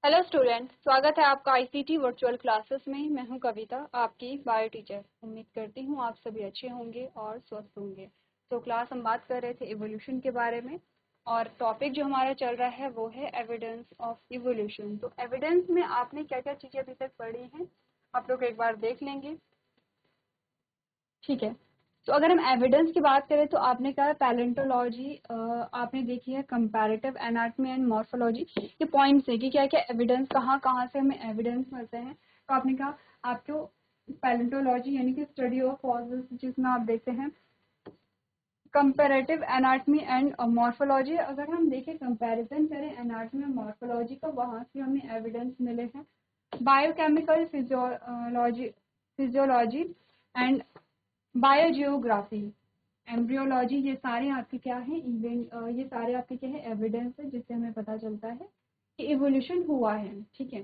Hello student, स्वागत है आपका आईसीटी वर्चुअल क्लासेस में। मैं हूं कविता, आपकी बायो टीचर। उम्मीद करती हूं आप सभी अच्छे होंगे और स्वस्थ होंगे। तो क्लास हम बात कर रहे थे इवोल्यूशन के बारे में, और टॉपिक जो हमारा चल रहा है वो है एविडेंस ऑफ इवोल्यूशन। तो एविडेंस में आपने क्या क्या चीजें अभी तक पढ़ी हैं, आप लोग एक बार देख लेंगे, ठीक है। तो अगर हम एविडेंस की बात करें तो आपने कहा पैलेंटोलॉजी, आपने देखी है कंपैरेटिव एनाटॉमी एंड मॉर्फोलॉजी। ये पॉइंट्स है कि क्या क्या एविडेंस, कहाँ कहाँ से हमें एविडेंस मिलते हैं। तो आपने कहा आपको पैलेंटोलॉजी यानी कि स्टडी ऑफ फॉसिल्स, जिसमें आप देखते हैं कंपैरेटिव एनाटॉमी एंड मॉर्फोलॉजी। अगर हम देखें कंपैरिजन करें एनाटॉमी और मॉर्फोलॉजी का, वहाँ से हमें एविडेंस मिले हैं। Biochemical physiology and biogeography, embryology, ये सारे आपके क्या है इवेंट, ये सारे आपके क्या है एविडेंस है, जिससे हमें पता चलता है कि इवोल्यूशन हुआ है, ठीक है।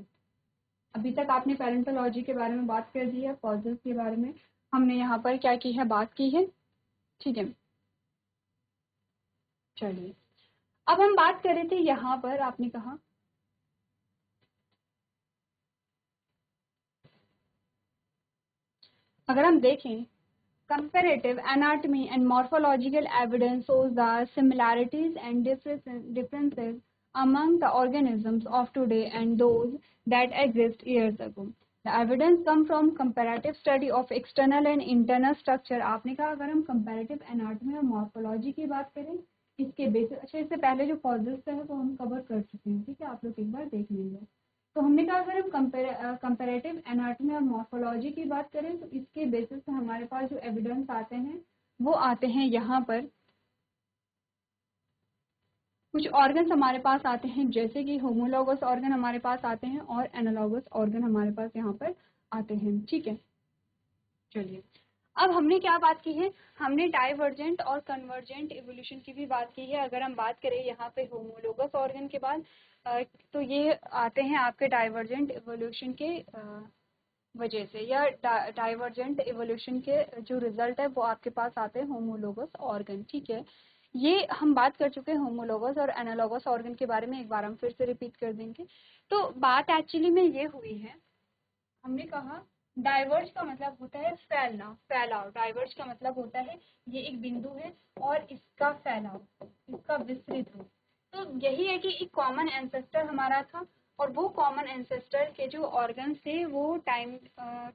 अभी तक आपने पैरेंटोलॉजी के बारे में बात कर दी है, फॉसिल्स के बारे में हमने यहाँ पर क्या की है, बात की है, ठीक है। चलिए, अब हम बात कर रहे थे यहाँ पर, आपने कहा अगर हम देखें comparative anatomy and morphological evidence shows the similarities and differences among the organisms of today and those that exist years ago. The evidence come from comparative study of external and internal structure. आपने कहा अगर हम comparative anatomy और morphology की बात करें, इसके basis, अच्छा इससे पहले जो फॉसिल्स का है वो हम कवर कर चुके हैं, ठीक है, आप लोग एक बार देख लेंगे। तो हमने कहा अगर हम कंपैरेटिव एनाटॉमी और मॉर्फोलॉजी की बात करें तो इसके बेसिस पे हमारे पास जो एविडेंस आते हैं वो आते हैं यहाँ पर। कुछ ऑर्गन्स हमारे पास आते हैं, जैसे कि होमोलॉगस ऑर्गन हमारे पास आते हैं और एनालॉगस ऑर्गन हमारे पास यहाँ पर आते हैं, ठीक है। चलिए, अब हमने क्या बात की है, हमने डाइवर्जेंट और कन्वर्जेंट इवोल्यूशन की भी बात की है। अगर हम बात करें यहाँ पे होमोलोगस ऑर्गन के बाद, तो ये आते हैं आपके डाइवर्जेंट इवोल्यूशन के वजह से, या डाइवर्जेंट इवोल्यूशन के जो रिजल्ट है वो आपके पास आते हैं होमोलोगस ऑर्गन, ठीक है। ये हम बात कर चुके हैं होमोलोगस और एनालॉगस ऑर्गन के बारे में, एक बार हम फिर से रिपीट कर देंगे। तो बात एक्चुअली में ये हुई है, हमने कहा डाइवर्ज का मतलब होता है फैलना, फैलाव। डाइवर्ज का मतलब होता है ये एक बिंदु है और इसका फैलाव, इसका विस्तृत हो। तो यही है कि एक कॉमन एंसेस्टर हमारा था, और वो कॉमन एंसेस्टर के जो ऑर्गन थे वो टाइम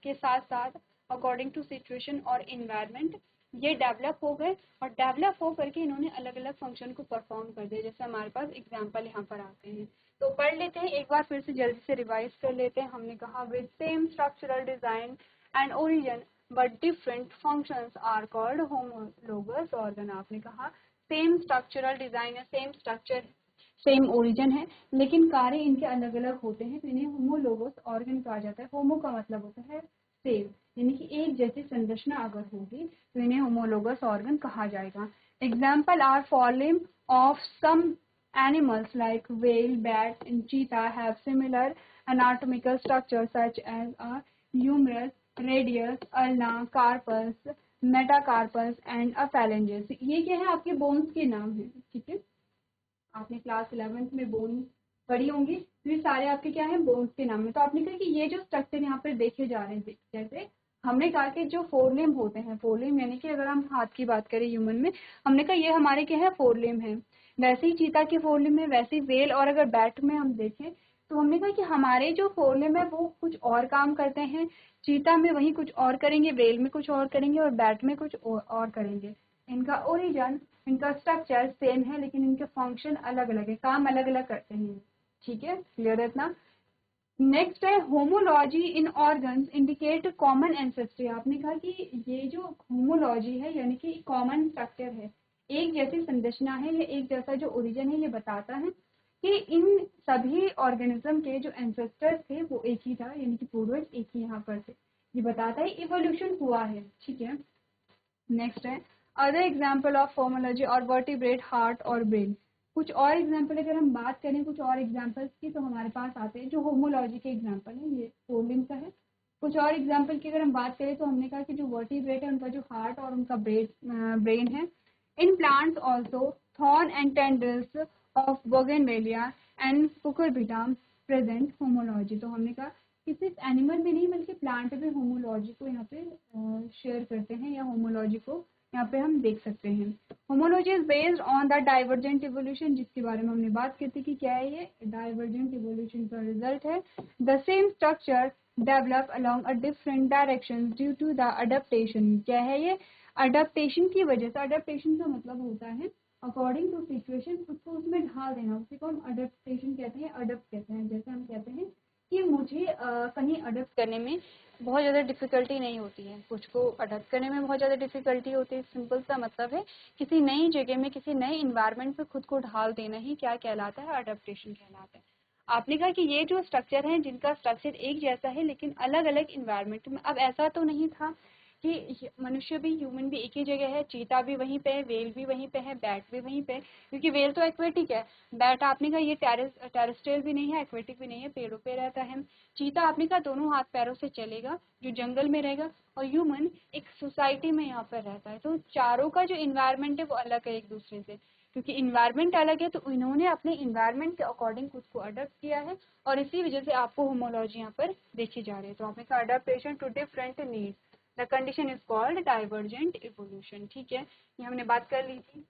के साथ साथ अकॉर्डिंग टू सिचुएशन और इन्वायरमेंट ये डेवलप हो गए, और डेवलप हो करके इन्होंने अलग अलग फंक्शन को परफॉर्म कर दिया। जैसे हमारे पास एग्जाम्पल यहाँ पर आते हैं, तो पढ़ लेते हैं एक बार फिर से, जल्दी से रिवाइज कर लेते हैं। हमने कहा with same structural design and origin but different functions are called homologous organ. आपने कहा सेम स्ट्रक्चरल डिजाइन है, सेम स्ट्रक्चर, सेम ओरिजिन है, लेकिन कार्य इनके अलग अलग होते हैं, तो इन्हें होमोलोगस ऑर्गन कहा जाता है। होमो का मतलब होता है सेम, यानी कि एक जैसी संरचना अगर होगी तो इन्हें होमोलोगस ऑर्गन कहा जाएगा। Example are form of some animals like whale, bats and cheetah have similar anatomical structures such as a humerus, radius, ulna, carpus, metacarpus and a phalanges। ये क्या है, आपके बोन्स के नाम है, ठीक है। आपने क्लास 11th में बोन पढ़ी होंगी, तो ये सारे आपके क्या है, बोन्स के नाम है। तो आपने कहा कि ये जो स्ट्रक्चर यहाँ पर देखे जा रहे हैं, जैसे हमने कहा कि जो फोरलिम होते हैं, फोरलिम यानी कि अगर हम हाथ की बात करें ह्यूमन में, हमने कहा ये हमारे क्या है, फोरलिम है। वैसे ही चीता की फोरलिम है, वैसे ही वेल, और अगर बैट में हम देखें तो हमने कहा कि हमारे जो फोरलिम है वो कुछ और काम करते हैं, चीता में वही कुछ और करेंगे, वेल में कुछ और करेंगे, और बैट में कुछ और करेंगे। इनका ओरिजिन, इनका स्ट्रक्चर सेम है, लेकिन इनके फंक्शन अलग अलग है, काम अलग अलग करते हैं, ठीक है, क्लियर है इतना। नेक्स्ट है होमोलॉजी इन ऑर्गन्स इंडिकेट कॉमन एंसेस्ट्री। आपने कहा कि ये जो होमोलॉजी है यानी कि कॉमन स्ट्रक्चर है, एक जैसी संरचना है, ये एक जैसा जो ओरिजिन है, ये बताता है कि इन सभी ऑर्गेनिज्म के जो एंसेस्टर थे वो एक ही था, यानी कि पूर्वज एक ही यहाँ पर थे। ये बताता है इवोल्यूशन हुआ है, ठीक है। नेक्स्ट है अदर एग्जाम्पल ऑफ होमोलॉजी और वर्टिब्रेट, हार्ट और ब्रेन। कुछ और एग्जाम्पल अगर हम बात करें कुछ और एग्जाम्पल्स की, तो हमारे पास आते हैं जो होमोलॉजी के एग्जाम्पल है, ये फोरलिम का है। कुछ और एग्जाम्पल की अगर हम बात करें तो हमने कहा कि जो वर्टिब्रेट है उनका जो हार्ट और उनका ब्रेन है। In plants also thorn and tendrils of bougainvillea and cucurbita present homology. तो हमने कहा कि सिर्फ एनिमल में नहीं बल्कि प्लांट में होमोलॉजी को यहाँ पे शेयर करते हैं या होमोलॉजी को यहाँ पे हम देख सकते हैं। Homology is based on the divergent evolution, जिसके बारे में हमने बात की थी कि क्या है ये डाइवर्जेंट इवोल्यूशन का रिजल्ट है। The same structure develop along a different direction due to the adaptation. क्या है ये अडेप्टेशन की वजह से। अडेप्टेशन का मतलब होता है अकॉर्डिंग टू सिचुएशन खुद को उसमें ढाल देना, उसी को हम अडेप्टेशन कहते हैं, अडप्ट कहते हैं। जैसे हम कहते हैं कि मुझे कहीं अडप्ट करने में बहुत ज़्यादा डिफिकल्टी नहीं होती है, कुछ को अडप्ट करने में बहुत ज़्यादा डिफिकल्टी होती है। सिंपल सा मतलब है किसी नई जगह में किसी नए इन्वायरमेंट में खुद को ढाल देना ही क्या कहलाता है, अडेप्टेशन कहलाता है। आपने कहा कि ये जो स्ट्रक्चर है जिनका स्ट्रक्चर एक जैसा है लेकिन अलग अलग इन्वायरमेंट में। अब ऐसा तो नहीं था कि मनुष्य भी, ह्यूमन भी एक ही जगह है, चीता भी वहीं पे है, वेल भी वहीं पे है, बैट भी वहीं पे है, क्योंकि वेल तो एक्वेटिक है। बैट आपने कहा ये टेरेस्ट्रियल भी नहीं है, एक्वेटिक भी नहीं है, पेड़ों पे रहता है। चीता आपने कहा दोनों हाथ पैरों से चलेगा, जो जंगल में रहेगा। और ह्यूमन एक सोसाइटी में यहाँ पर रहता है। तो चारों का जो इन्वायरमेंट है वो अलग है एक दूसरे से, क्योंकि इन्वायरमेंट अलग है तो इन्होंने अपने इन्वायरमेंट के अकॉर्डिंग खुद को अडप्ट किया है और इसी वजह से आपको होमोलॉजी यहाँ पर देखी जा रही है। तो आपने कहा adaptation to different needs, the condition is called divergent evolution. ठीक है, ये हमने बात कर ली थी।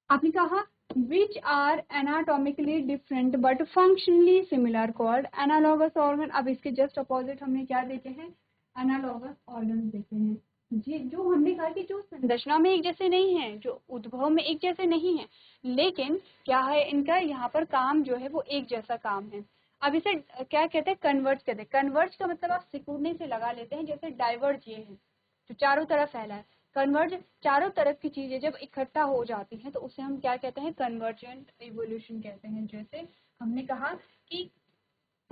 आपने कहा which are anatomically different but functionally similar called analogous organ. अब इसके जस्ट अपोजिट हमने क्या देखे हैं, एनालॉगस ऑर्गन देखे हैं। जी, जो हमने कहा कि जो संरचना में एक जैसे नहीं है, जो उद्भव में एक जैसे नहीं है, लेकिन क्या है इनका यहाँ पर काम जो है वो एक जैसा काम है। अब इसे क्या कहते हैं, कन्वर्ज कहते हैं। कन्वर्ज का मतलब आप सिकुड़ने से लगा लेते हैं, जैसे डाइवर्ज ये है जो चारों तरफ फैला है। कन्वर्ज चारों तरफ की चीजें जब इकट्ठा हो जाती हैं तो उसे हम क्या कहते हैं, कन्वर्जेंट इवोल्यूशन कहते हैं। जैसे हमने कहा कि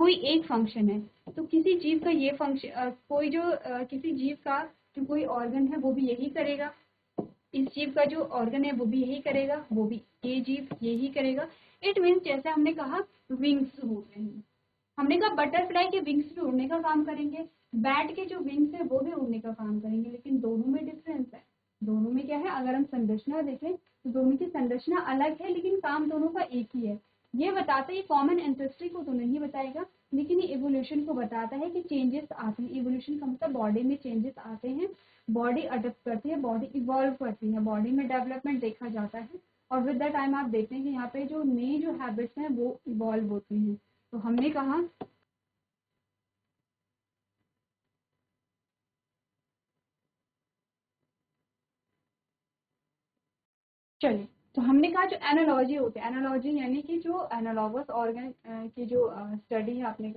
कोई एक फंक्शन है तो किसी जीव का ये फंक्शन, कोई जो किसी जीव का जो कोई ऑर्गन है वो भी यही करेगा, इस जीव का जो ऑर्गन है वो भी यही करेगा, वो भी ये जीव यही करेगा। इट मीन्स जैसे हमने कहा विंग्स होते हैं, हमने कहा बटरफ्लाई के विंग्स भी उड़ने का काम करेंगे, बैट के जो विंग्स है वो भी उड़ने का काम करेंगे, लेकिन दोनों में डिफरेंस है। दोनों में क्या है, अगर हम संरचना देखें तो दोनों की संरचना अलग है लेकिन काम दोनों का एक ही है। ये बताता है, कॉमन एंसेस्ट्री को तो नहीं बताएगा लेकिन ये इवोल्यूशन को बताता है कि चेंजेस आते हैं। इवोल्यूशन का मतलब बॉडी में चेंजेस आते हैं, बॉडी अडेप्ट करती है, बॉडी इवॉल्व करती है, बॉडी में डेवलपमेंट देखा जाता है और विद द टाइम आप देखते हैं कि यहाँ पे जो नई जो हैबिट्स हैं वो इवॉल्व होती हैं। तो हमने कहा चलिए, तो हमने कहा जो एनालॉजी होती है, एनालॉजी यानी कि जो एनालॉगस ऑर्गन की जो स्टडी है, आपने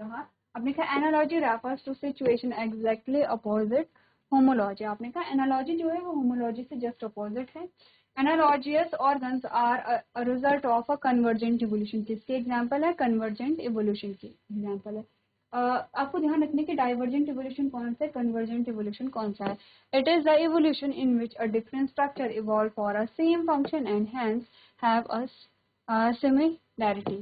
कहा analogy refers to situation exactly opposite homology. आपने कहा एनालॉजी जो है वो होमोलॉजी से जस्ट अपोजिट है। Analogous organs are result of a convergent evolution. किसके एग्जाम्पल है, कन्वर्जेंट इवोल्यूशन की एग्जाम्पल है। आपको ध्यान रखने की डाइवर्जेंट इवोल्यूशन कौन सा है, कन्वर्जेंट इवोल्यूशन कौन सा है। It is the evolution in which a different structure evolved for a same function and hence have a similarity.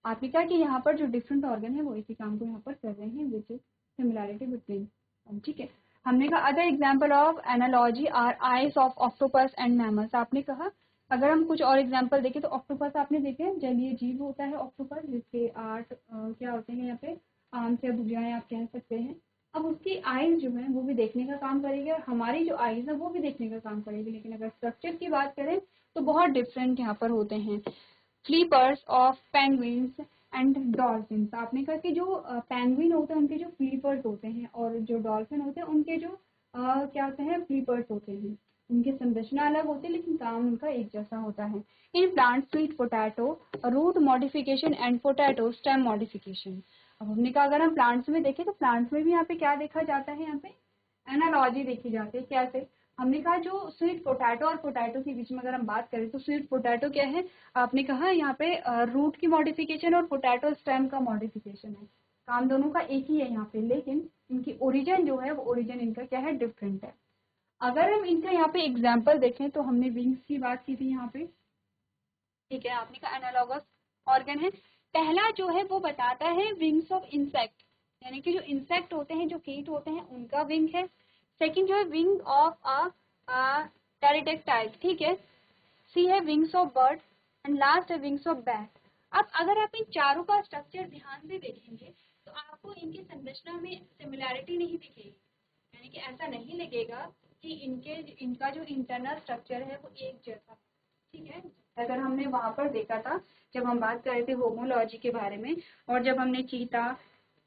आपने कहा कि यहाँ पर जो डिफरेंट ऑर्गन है वो इसी काम को यहाँ पर कर रहे हैं, विच इज सिमिलैरिटी बिटवीन। ठीक है, हमने कहा other example of analogy are eyes of octopus and mammals. आपने कहा अगर हम कुछ और एग्जाम्पल देखें तो ऑक्टोपस आपने देखे, जलीय जीव होता है ऑक्टोपस, जिसके 8 क्या होते हैं यहाँ पे, आर्म्स या भुजाएं आप कह सकते हैं। अब उसकी आईज जो है वो भी देखने का काम करेगी और हमारी जो आईज है वो भी देखने का काम करेगी, लेकिन अगर स्ट्रक्चर की बात करें तो बहुत डिफरेंट यहाँ पर होते हैं। फ्लीपर्स ऑफ पेंगुइन्स एंड डॉल्फिन्स। आपने कहा कि जो पेंगुइन होते हैं उनके जो फ्लीपर्स होते हैं और जो डॉल्फिन होते हैं उनके जो क्या होते हैं, फ्लीपर्स होते हैं। उनकी संरचना अलग होती है लेकिन काम उनका एक जैसा होता है। In plant sweet potato root modification and potato stem modification. अब हमने कहा अगर हम प्लांट्स में देखें तो प्लांट्स में भी यहाँ पे क्या देखा जाता है, यहाँ पे एनालॉजी देखी जाती है। कैसे, हमने कहा जो स्वीट पोटैटो और पोटैटो के बीच में अगर हम बात करें तो स्वीट पोटैटो क्या है, आपने कहा यहाँ पे रूट की मॉडिफिकेशन और पोटैटो स्टेम का मॉडिफिकेशन है। काम दोनों का एक ही है यहाँ पे, लेकिन इनकी ओरिजिन जो है वो ओरिजिन इनका क्या है, डिफरेंट है। अगर हम इनका यहाँ पे एग्जाम्पल देखें तो हमने विंग्स की बात की थी यहाँ पे, ठीक है, आपने कहा एनालॉगस ऑर्गन है। पहला जो है वो बताता है विंग्स ऑफ इंसेक्ट, यानी कि जो इंसेक्ट होते हैं, जो कीट होते हैं, उनका विंग है। सेकंड जो है विंग ऑफ अ टेरिडेक्टाइल, ठीक है। सी है wings of bird and last है विंग्स ऑफ बैट। अब अगर आप इन चारों का स्ट्रक्चर ध्यान से देखेंगे तो आपको इनकी संरचना में सिमिलैरिटी नहीं दिखेगी, यानी कि ऐसा नहीं लगेगा कि इनका जो इंटरनल स्ट्रक्चर है वो एक जैसा, ठीक है। अगर हमने वहां पर देखा था जब हम बात कर रहे थे होमोलॉजी के बारे में, और जब हमने चीता,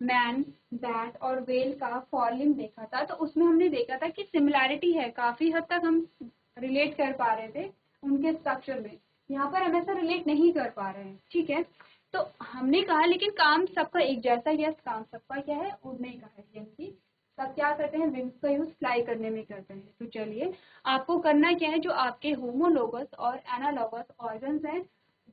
मैन, बैट और वेल का फॉलिंग देखा था, तो उसमें हमने देखा था कि सिमिलैरिटी है, काफी हद तक हम रिलेट कर पा रहे थे उनके स्ट्रक्चर में। यहाँ पर हम ऐसा रिलेट नहीं कर पा रहे हैं, ठीक है। तो हमने कहा लेकिन काम सबका एक जैसा, यस काम सबका क्या है, उड़ने का है, यानी कि सब क्या करते हैं, विंग्स का यूज फ्लाई करने में करते हैं। तो चलिए आपको करना क्या है, जो आपके होमोलोगस और एनालोगस ऑर्गन्स हैं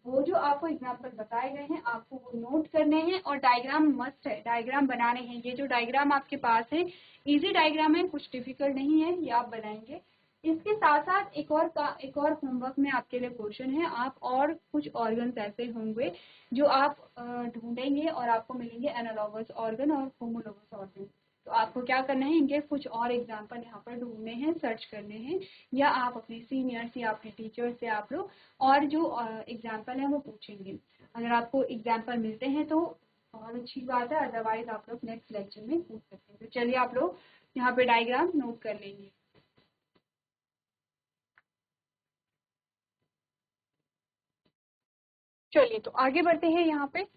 वो जो आपको एग्जाम्पल बताए गए हैं आपको वो नोट करने हैं, और डायग्राम मस्ट है, डायग्राम बनाने हैं। ये जो डायग्राम आपके पास है इजी डायग्राम है, कुछ डिफिकल्ट नहीं है, ये आप बनाएंगे। इसके साथ साथ एक और होमवर्क में आपके लिए क्वेश्चन है, आप और कुछ ऑर्गन्स ऐसे होंगे जो आप ढूंढेंगे और आपको मिलेंगे एनालॉगस ऑर्गन और होमोलोगस ऑर्गन। तो आपको क्या करना है, इनके कुछ और एग्जाम्पल यहाँ पर ढूंढने हैं, सर्च करने हैं, या आप अपने सीनियर्स या अपने टीचर्स से आप लोग और जो एग्जाम्पल है वो पूछेंगे। अगर आपको एग्जाम्पल मिलते हैं तो बहुत अच्छी बात है, अदरवाइज आप लोग नेक्स्ट लेक्चर में पूछ सकते हैं। तो चलिए आप लोग यहाँ पे डायग्राम नोट कर लेंगे। चलिए तो आगे बढ़ते हैं, यहाँ पे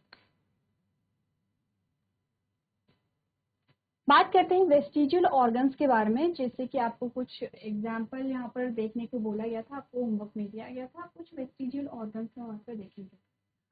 बात करते हैं वेस्टिजियल ऑर्गन्स के बारे में। जैसे कि आपको कुछ एग्जाम्पल यहाँ पर देखने को बोला गया था, आपको होमवर्क में दिया गया था, कुछ वेस्टिजियल ऑर्गन्स में वहाँ पर देखेंगे।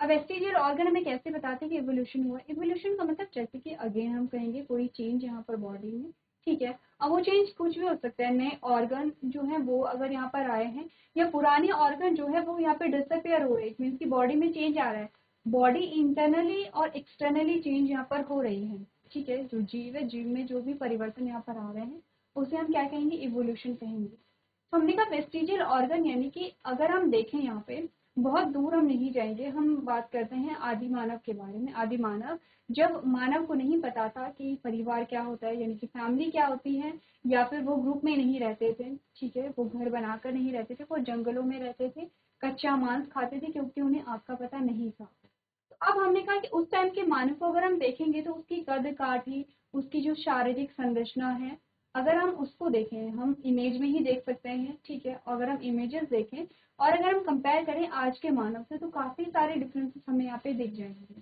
अब वेस्टिजियल ऑर्गन हमें कैसे बताते हैं कि इवोल्यूशन हुआ। इवोल्यूशन का मतलब जैसे कि अगेन हम कहेंगे कोई चेंज यहाँ पर बॉडी में, ठीक है। अब वो चेंज कुछ भी हो सकता है, नए ऑर्गन जो है वो अगर यहाँ पर आए हैं, या पुराने ऑर्गन जो है वो यहाँ पे डिसअपेयर हो रहे हैं, मीन्स की बॉडी में चेंज आ रहा है, बॉडी इंटरनली और एक्सटर्नली चेंज यहाँ पर हो रही है, ठीक है। जो जीव है, जीव में जो भी परिवर्तन यहाँ पर आ रहे हैं उसे हम क्या कहेंगे, इवोल्यूशन कहेंगे। तो हमने कहा वेस्टिजियल ऑर्गन, यानी कि अगर हम देखें यहाँ पे बहुत दूर हम नहीं जाएंगे, हम बात करते हैं आदि मानव के बारे में। आदि मानव, जब मानव को नहीं पता था कि परिवार क्या होता है, यानी कि फैमिली क्या होती है, या फिर वो ग्रुप में नहीं रहते थे, ठीक है, वो घर बनाकर नहीं रहते थे, वो जंगलों में रहते थे, कच्चा मांस खाते थे क्योंकि उन्हें आग का पता नहीं था। तो अब हमने कहा कि उस टाइम के मानव को अगर हम देखेंगे तो उसकी कद काठी, उसकी जो शारीरिक संरचना है, अगर हम उसको देखें, हम इमेज में ही देख सकते हैं, ठीक है। अगर हम इमेजेस देखें और अगर हम कंपेयर करें आज के मानव से तो काफी सारे डिफरेंसेस हमें यहाँ पे दिख जाएंगे।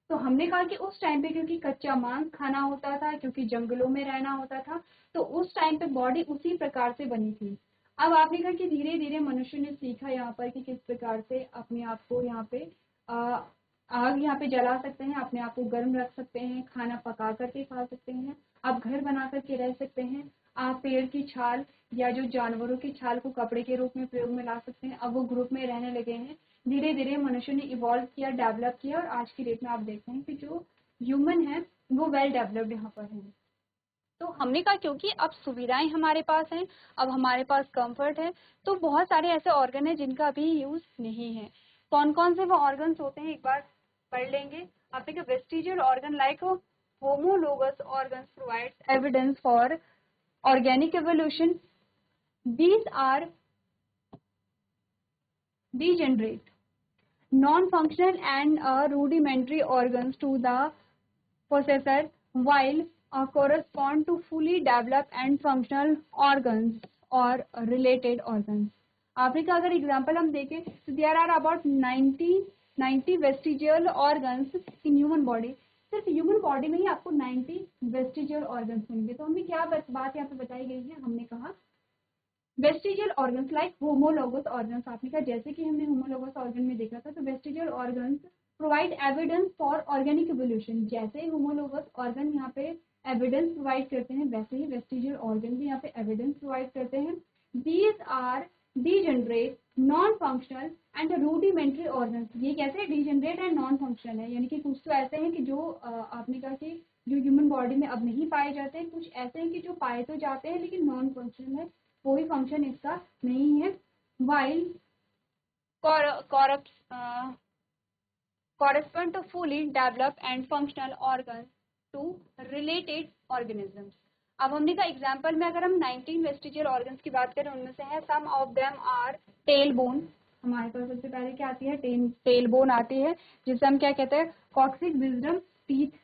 तो हमने कहा कि उस टाइम पे क्योंकि कच्चा मांस खाना होता था, क्योंकि जंगलों में रहना होता था, तो उस टाइम पे बॉडी उसी प्रकार से बनी थी। अब आपने कहा कि धीरे धीरे मनुष्य ने सीखा यहाँ पर कि किस प्रकार से अपने आप को यहाँ पे आग यहाँ पे जला सकते हैं, अपने आप को गर्म रख सकते हैं, खाना पका करके खा सकते हैं, आप घर बना करके रह सकते हैं, आप पेड़ की छाल या जो जानवरों की छाल को कपड़े के रूप में प्रयोग में ला सकते हैं। अब वो ग्रुप में रहने लगे हैं, धीरे धीरे मनुष्य ने इवॉल्व किया, डेवलप किया, और आज की डेट में आप देखते हैं कि जो ह्यूमन है वो वेल डेवलप्ड यहाँ पर है। तो हमने कहा क्योंकि अब सुविधाएं हमारे पास हैं, अब हमारे पास कंफर्ट है, तो बहुत सारे ऐसे ऑर्गन है जिनका अभी यूज नहीं है। कौन कौन से वो ऑर्गन्स होते हैं एक बार पढ़ लेंगे। आपने कहा vestigial organ like homologous organs provides evidence for organic evolution. These are degenerate, non-functional and rudimentary organs to the possessor, while correspond to fully developed and functional organs or related organs. आपने कहा अगर example हम देखें तो there are about 90 vestigial organs in human body. सिर्फ human body में ही आपको 90 वेस्टिजियल ऑर्गन्स मिलेंगे। तो हमें क्या बात यहाँ पे बताई गई है, हमने कहा vestigial organs like homologous organs. आपने कहा जैसे कि हमने होमोलोगस ऑर्गन में देखा था, तो vestigial organs provide evidence for organic evolution. जैसे होमोलोगस ऑर्गन यहाँ पे एविडेंस प्रोवाइड करते हैं, वैसे ही वेस्टिजियल ऑर्गन भी यहाँ पे एविडेंस प्रोवाइड करते हैं। These are degenerate, non functional and rudimentary organs. ये कैसे डीजेनरेट एंड नॉन फंक्शनल है, यानी कि कुछ तो ऐसे हैं कि जो आपने कहा कि जो ह्यूमन बॉडी में अब नहीं पाए जाते हैं, कुछ ऐसे हैं कि जो पाए तो जाते हैं लेकिन नॉन फंक्शनल है, कोई फंक्शन इसका नहीं है। While correspond to fully developed and functional organs to related organisms. अब हमने कहा एग्जाम्पल में अगर हम 19 वेस्टिजियल ऑर्गन्स की बात करें, उनमें से है some of them are tail bone, हमारे पास सबसे पहले क्या आती है, टेल बोन आती है, जिसे हम क्या कहते हैं, कॉक्सिक विजडम टीथ,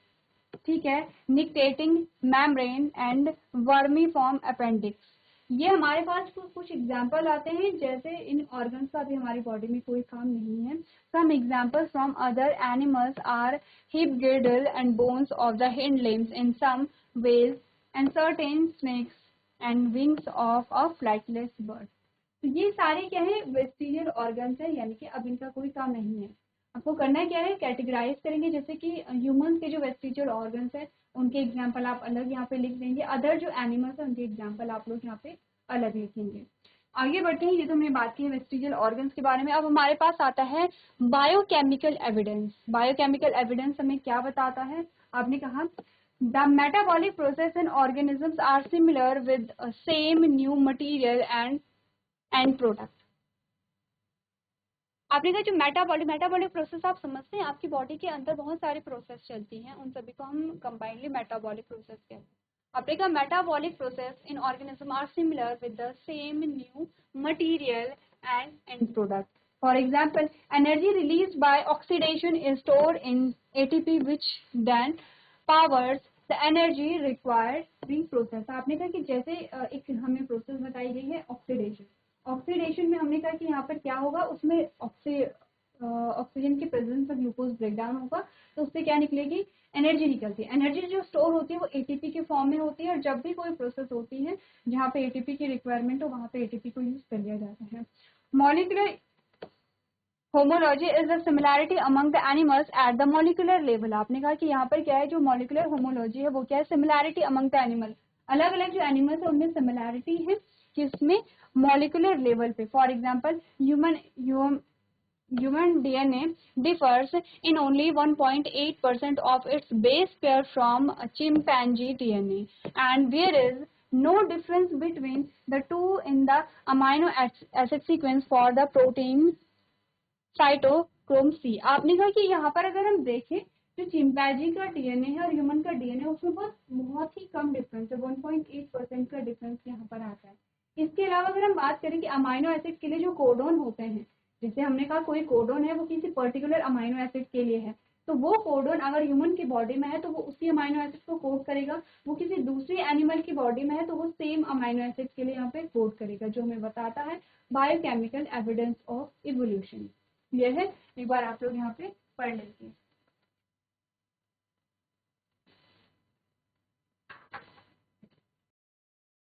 ठीक है, nictitating membrane and vermiform appendix. ये हमारे पास कुछ एग्जाम्पल आते हैं, जैसे इन ऑर्गन्स का भी हमारी बॉडी में कोई काम नहीं है। Some examples from other animals are hip girdle and bones of the hind limbs in some whales and certain snakes and wings of a flightless bird. तो ये सारे क्या है, वेस्टिजियल ऑर्गन्स है, यानी कि अब इनका कोई काम नहीं है। आपको करना क्या है, कैटेगराइज करेंगे, जैसे कि ह्यूमंस के जो वेस्टिजियल ऑर्गन्स है उनके एग्जाम्पल आप अलग यहाँ पे लिख देंगे, अदर जो एनिमल्स है उनके एग्जाम्पल आप लोग यहाँ पे अलग लिखेंगे। आगे बढ़ते हैं, ये तो हमने बात की है वेस्टिजियल ऑर्गन्स के बारे में। अब हमारे पास आता है बायोकेमिकल एविडेंस। बायोकेमिकल एविडेंस हमें क्या बताता है, आपने कहा the metabolic process in organisms are similar with same new material and end product। आपने कहा जो मेटाबॉलिक प्रोसेस आप समझते हैं, आपकी बॉडी के अंदर बहुत सारे प्रोसेस चलती हैं, उन सभी को हम कंबाइनली मेटाबॉलिक प्रोसेस कहते हैं। आपने कहा metabolic process in organism are similar with the same new material and end product. For example, energy released by oxidation is stored in ATP which then powers the energy required re process. आपने कहा कि जैसे एक हमें process बताई गई है oxidation, oxidation में हमने कहा कि यहाँ पर क्या होगा, उसमें ऑक्सीजन के प्रेजेंस में ग्लूकोज ब्रेकडाउन होगा, तो उससे क्या निकलेगी, एनर्जी निकलती है। एनर्जी जो स्टोर होती है वो एटीपी के फॉर्म में होती है, और जब भी कोई प्रोसेस होती है जहाँ पे एटीपी की रिक्वायरमेंट हो वहाँ पे एटीपी को यूज कर लिया जाता है। Molecular homology is the similarity among the animals at the molecular level. आपने कहा कि यहाँ पर क्या है, जो मॉलिक्यूलर होमोलॉजी है वो क्या है, सिमिलैरिटी अमंग द एनिमल, अलग अलग जो एनिमल्स है उनमें सिमिलैरिटी है, किसमें, मॉलिक्यूलर लेवल पे। For example, human DNA differs in only 1.8% of its base pair from chimpanzee DNA, and there is no difference between the two in the amino acid sequence for the protein cytochrome c. आपने कहा कि यहाँ पर अगर हम देखें, जो chimpanzee का डीएनए है और ह्यूमन का डीएनए उसमें बहुत ही कम डिफरेंस है, 1.8% का डिफरेंस यहाँ पर आता है। इसके अलावा अगर हम बात करें कि अमाइनो एसिड के लिए जो कोडोन होते हैं, जैसे हमने कहा कोई कोडोन है वो किसी पर्टिकुलर अमाइनो एसिड के लिए है, तो वो कोडोन अगर ह्यूमन की बॉडी में है तो वो उसी अमाइनो एसिड को कोड करेगा, वो किसी दूसरी एनिमल की बॉडी में है तो वो सेम अमाइनो एसिड के लिए यहाँ पे कोड करेगा, जो हमें बताता है biochemical evidence of evolution. Clear है, एक बार आप लोग यहाँ पे पढ़ लीजिए।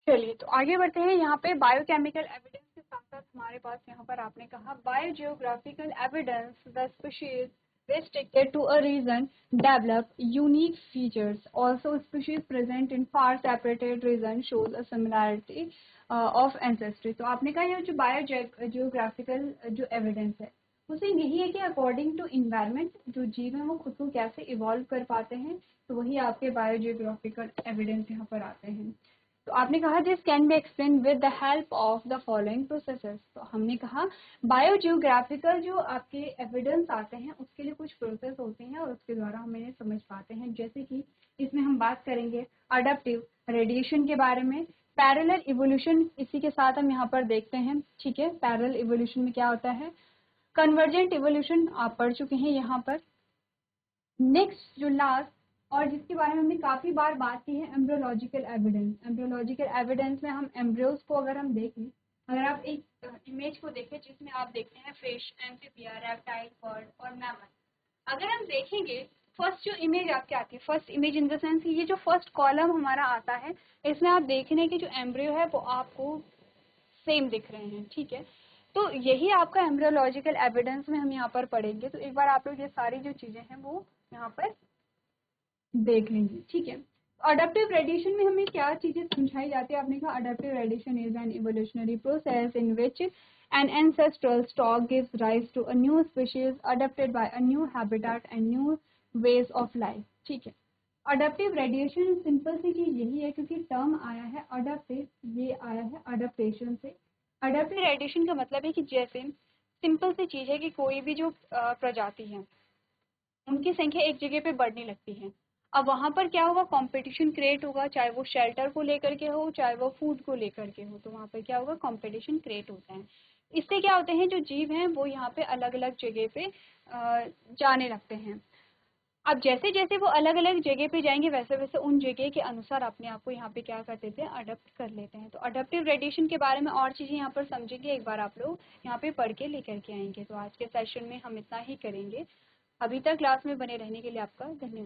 चलिए तो आगे बढ़ते हैं, यहाँ पे बायोकेमिकल एविडेंस के साथ साथ हमारे पास यहाँ पर आपने कहा biogeographical evidence, the species restricted to a region develop unique features. Also, species present in far separated region shows a similarity of ancestry. तो आपने कहा ये जो बायोजियोग्राफिकल जो एविडेंस है उसे यही है कि अकॉर्डिंग टू इन्वायरमेंट जो जीव है वो खुद को कैसे इवॉल्व कर पाते हैं, तो वही आपके बायोजियोग्राफिकल एविडेंस यहाँ पर आते हैं। तो आपने कहा this can be explain with the help of the following processes. तो हमने कहा बायोजियोग्राफिकल जो आपके एविडेंस आते हैं उसके लिए कुछ प्रोसेस होते हैं और उसके द्वारा हम इन्हें समझ पाते हैं, जैसे कि इसमें हम बात करेंगे अडप्टिव रेडिएशन के बारे में, पैरेलल इवोल्यूशन इसी के साथ हम यहाँ पर देखते हैं, ठीक है, पैरेलल इवोल्यूशन में क्या होता है, कन्वर्जेंट इवोल्यूशन आप पढ़ चुके हैं यहाँ पर। नेक्स्ट जो लास्ट और जिसके बारे में हमने काफी बार बात की है, एम्ब्रियोलॉजिकल एविडेंस। एम्ब्रियोलॉजिकल एविडेंस में हम एम्ब्रियोज को अगर हम देखें, अगर आप एक इमेज को देखें जिसमें आप देखते हैं फिश, एम्फीबिया, रेप्टाइल, बर्ड और मैमल, अगर हम देखेंगे फर्स्ट जो इमेज आपके आती है, first image in the sense ये जो फर्स्ट कॉलम हमारा आता है इसमें आप देखने की जो एम्ब्रियो है वो आपको सेम दिख रहे हैं, ठीक है, तो यही आपका एम्ब्रियोलॉजिकल एविडेंस में हम यहाँ पर पढ़ेंगे। तो एक बार आप लोग ये सारी जो चीजें हैं वो यहाँ पर देख लेंगे, ठीक है। अडप्टिव रेडिएशन में हमें क्या चीजें समझाई जाती है, आपने कहा adaptive radiation is an evolutionary process in which an ancestral stock gives rise to a new species adapted by a new habitat and new ways of life, ठीक है। अडप्टिव रेडिएशन सिंपल सी चीज यही है, क्योंकि टर्म आया है adaptive, ये आया है अडप्टेशन से। अडप्टिव रेडिएशन का मतलब है कि जैसे सिंपल सी चीज है कि कोई भी जो प्रजाति है उनकी संख्या एक जगह पे बढ़ने लगती है, अब वहां पर क्या होगा, कंपटीशन क्रिएट होगा, चाहे वो शेल्टर को लेकर के हो चाहे वो फूड को लेकर के हो, तो वहां पर क्या होगा, कंपटीशन क्रिएट होता है। इससे क्या होते हैं, जो जीव हैं वो यहाँ पे अलग अलग जगह पे जाने लगते हैं। अब जैसे जैसे वो अलग अलग जगह पे जाएंगे वैसे वैसे उन जगह के अनुसार अपने आप को यहाँ पे क्या कर देते हैं, अडप्ट कर लेते हैं। तो अडप्टिव रेडिएशन के बारे में और चीज़ें यहाँ पर समझेंगे, एक बार आप लोग यहाँ पे पढ़ के लेकर के आएंगे। तो आज के सेशन में हम इतना ही करेंगे। अभी तक क्लास में बने रहने के लिए आपका धन्यवाद।